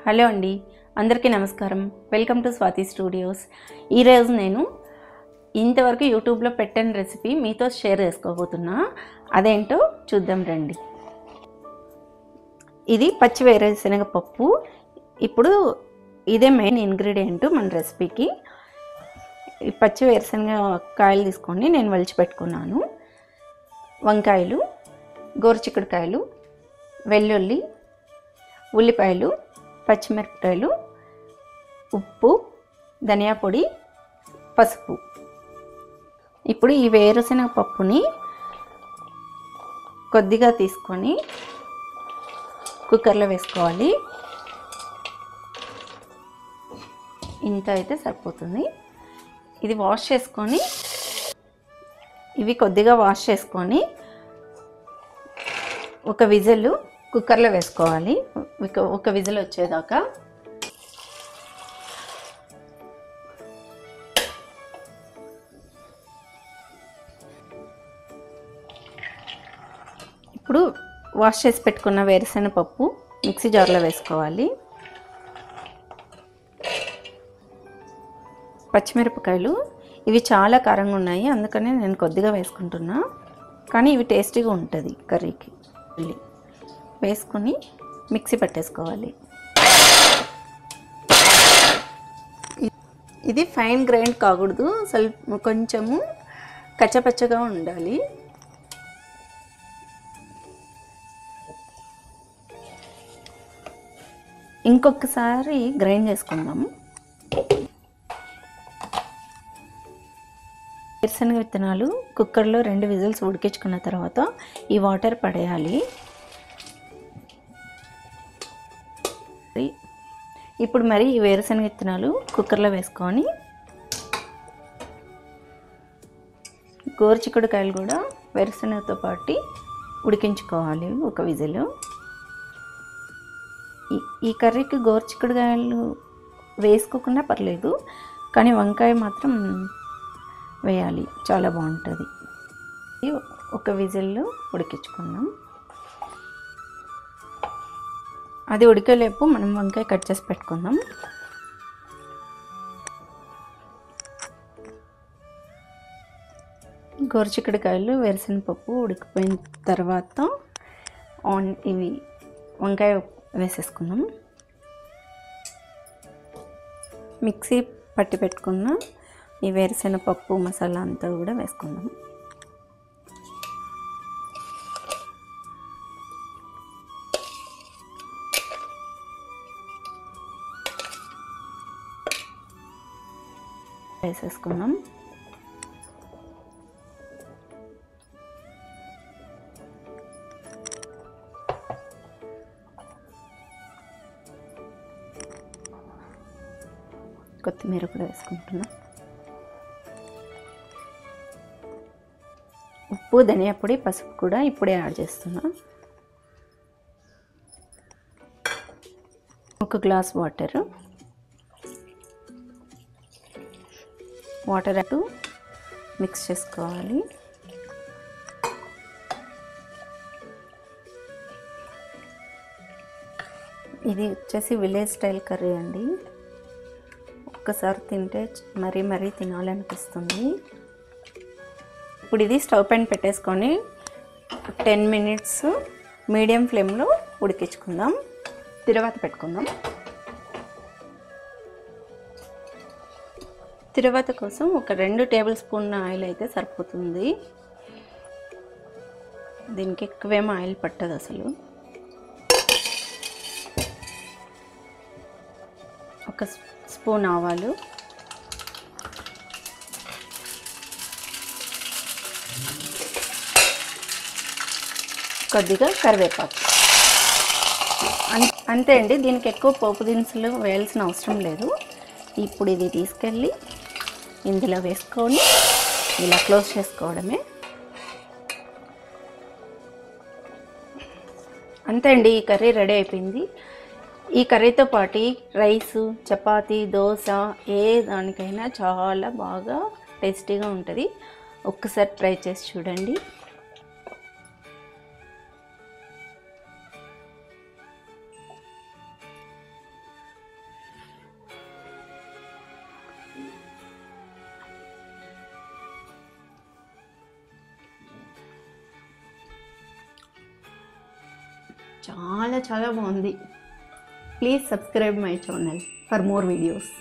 Hello అండి, అందరికీ నమస్కారం. Welcome to Swathi studios. ఈరోజు నేను ఇంతవరకు యూట్యూబ్లో పెట్టని రెసిపీ మీతో షేర్ చేసుకోబోతున్నా. అదేంటో చూద్దాం రండి. ఇది పచ్చి వేరుశనగపప్పు. ఇప్పుడు ఇదే మెయిన్ ఇంగ్రీడియంట్ మన రెసిపీకి. ఈ పచ్చి వేరుశనగకాయలు తీసుకొని నేను వలిచిపెట్టుకున్నాను. వంకాయలు, గోరుచిక్కుడుకాయలు, వెల్లుల్లి, ఉల్లిపాయలు, పచ్చిమిరపకాయలు, ఉప్పు, ధనియా పొడి, పసుపు. ఇప్పుడు ఈ వేరుశనగ పప్పుని కొద్దిగా తీసుకొని కుక్కర్లో వేసుకోవాలి. ఇంత అయితే సరిపోతుంది. ఇది వాష్ చేసుకొని ఇవి కొద్దిగా వాష్ చేసుకొని ఒక విజిల్ కుక్కర్లో వేసుకోవాలి. ఒక విజిల్ వచ్చేదాకా. ఇప్పుడు వాష్ చేసి పెట్టుకున్న వేరుశనగపప్పు మిక్సీ జార్లో వేసుకోవాలి. పచ్చిమిరపకాయలు ఇవి చాలా కారంగా ఉన్నాయి, అందుకనే నేను కొద్దిగా వేసుకుంటున్నా, కానీ ఇవి టేస్టీగా ఉంటుంది కర్రీకి. వేసుకొని మిక్సీ పట్టేసుకోవాలి. ఇది ఫైన్ గ్రైండ్ కాకూడదు, కొంచెము కచ్చపచ్చగా ఉండాలి. ఇంకొకసారి గ్రైండ్ చేసుకుందాం. వేరుశనగ విత్తనాలు కుక్కర్లో 2 విజిల్స్ ఉడికించుకున్న తర్వాత ఈ వాటర్ పడేయాలి. ఇప్పుడు మరి ఈ వేరుశనగ విత్తనాలు కుక్కర్లో వేసుకొని గోరుచిక్కుడుకాయలు కూడా వేరుశనగతో పాటు ఉడికించుకోవాలి ఒక విజిల్. ఈ కర్రీకి గోరుచిక్కుడుకాయలు వేసుకోకుండా పర్లేదు, కానీ వంకాయ మాత్రం వేయాలి, చాలా బాగుంటుంది. ఒక విజిల్లో ఉడికించుకుందాం. అది ఉడికేలేపు మనం వంకాయ కట్ చేసి పెట్టుకుందాం. గోరుచిక్కుడుకాయలు, వేరుశనగపప్పు ఉడికిపోయిన తర్వాత ఇవి వంకాయ వేసేసుకుందాం. మిక్సీ పట్టి పెట్టుకున్న ఈ వేరుశనగపప్పు మసాలా అంతా కూడా వేసుకుందాం. వేసేసుకుందాం. కొత్తిమీర కూడా వేసుకుంటున్నాం. ఉప్పు, ధనియా పొడి, పసుపు కూడా ఇప్పుడే యాడ్ చేస్తున్నా. ఒక గ్లాస్ వాటర్ అటు మిక్స్ చేసుకోవాలి. ఇది వచ్చేసి విలేజ్ స్టైల్ కర్రీ అండి. ఒక్కసారి తింటే మరీ తినాలనిపిస్తుంది. ఇప్పుడు ఇది స్టవ్ పైన పెట్టేసుకొని 10 మినిట్స్ మీడియం ఫ్లేమ్లో ఉడికించుకుందాం. తిరువాత పెట్టుకుందాం. తిరువాత కోసం ఒక 2 టేబుల్ స్పూన్ ఆయిల్ అయితే సరిపోతుంది. దీనికి ఎక్కువేమో ఆయిల్ పట్టదు అసలు. ఒక స్పూన్ ఆవాలు, కొద్దిగా కరివేపాకు, అంతే అండి. దీనికి ఎక్కువ పోపు దినుసులు వేయాల్సిన అవసరం లేదు. ఇప్పుడు ఇది తీసుకెళ్ళి ఇందులో వేసుకొని ఇలా క్లోజ్ చేసుకోవడమే. అంతే అండి, ఈ కర్రీ రెడీ అయిపోయింది. ఈ కర్రీతో పాటు రైసు, చపాతీ, దోశ ఏ దానికైనా చాలా బాగా టేస్టీగా ఉంటుంది. ఒక్కసారి ట్రై చేసి చూడండి. చాలా చాలా బాగుంది. Please subscribe my channel for more videos.